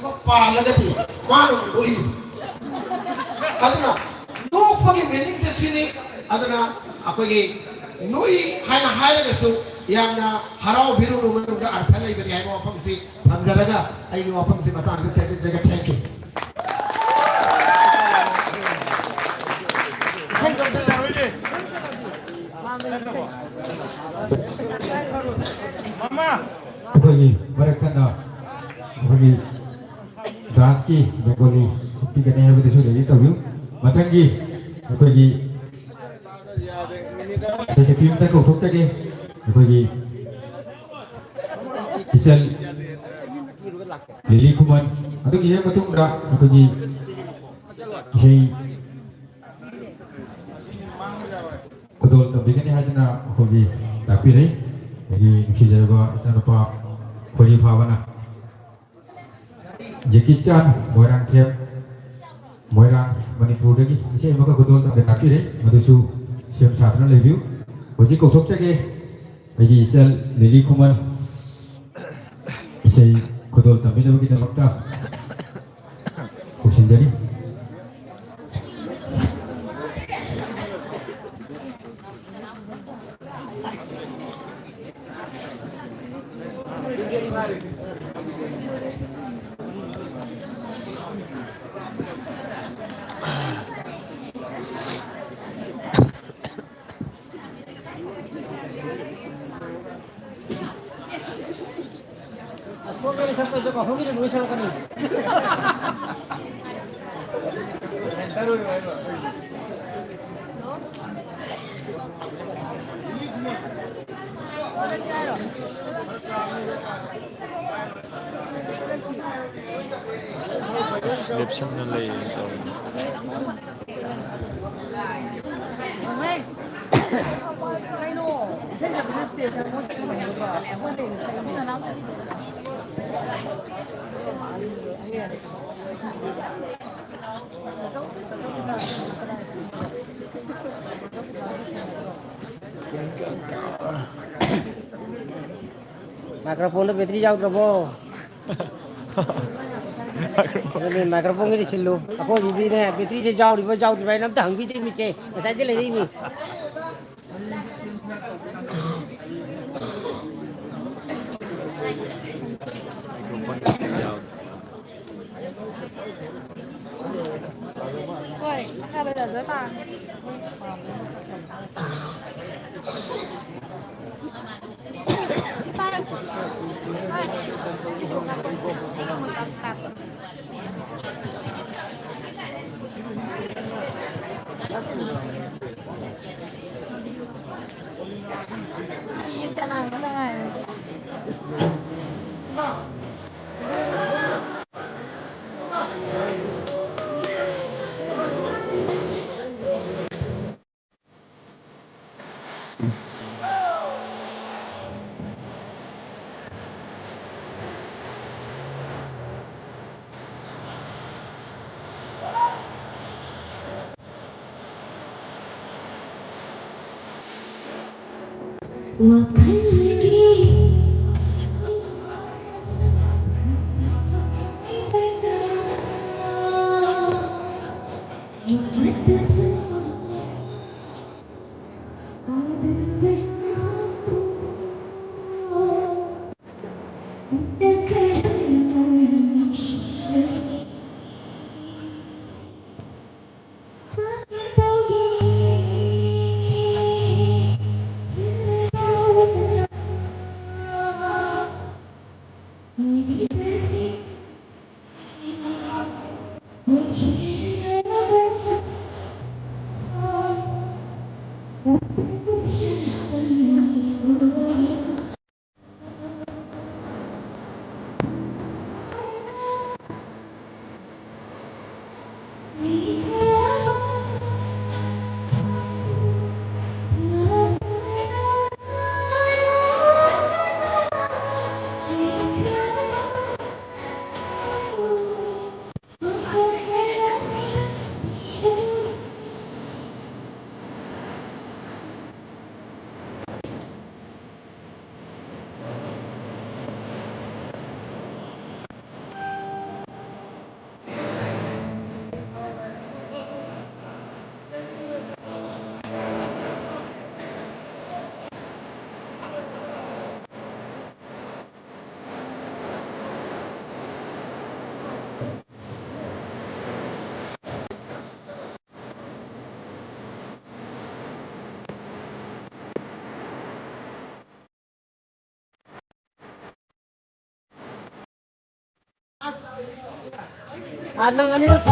पालगती मानो लोई अदना नोपगी मीनिंग से सिनी अदना अखोगी लोई हायना हायरगसु यामना हराव बिरुनु मनुंगा अर्थ लैबदि हायबा वफमसी थंजरगा अयि वफमसी मतांग ते जगह थैंक यू मामा अखोगी बरकतना अखोगी दास की बेंगोली कुप्पी करने हैं विदेशों ले लिया मतंगी अखोगी जैसे पीम तक उठोक तके अखोगी इसल लिली कुमान अतो ये मतुंग रा अखोगी इसे कुदोल तब बिकने हाजना अखोगी tapi ni jadi kijaga tanpa kodi bhavana Jackie Chan moirang thiam moirang Manipur lagi ise maka kudol tak tapi ni madusu siam sadana review hoji kothok chage bagi isal lili kuman ise kudol tapi ni bagi takta kusin jadi Description na lang ito. Microphone nó battery jauh berapa? Ini microphone ini silu. Aku jadi ni battery je jauh di bawah nam tang battery mice. Saya je lagi ni. Ôi, sao bây giờ dưới tàn? Nhìn thế nào cũng đây. Ano ano yun?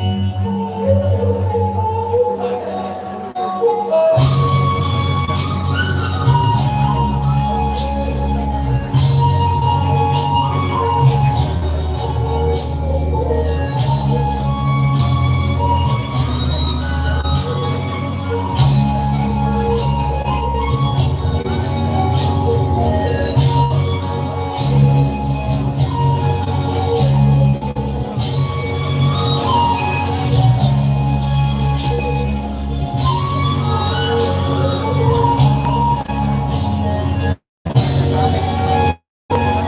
Hãy subscribe cho kênh Ghiền Mì Gõ để không bỏ lỡ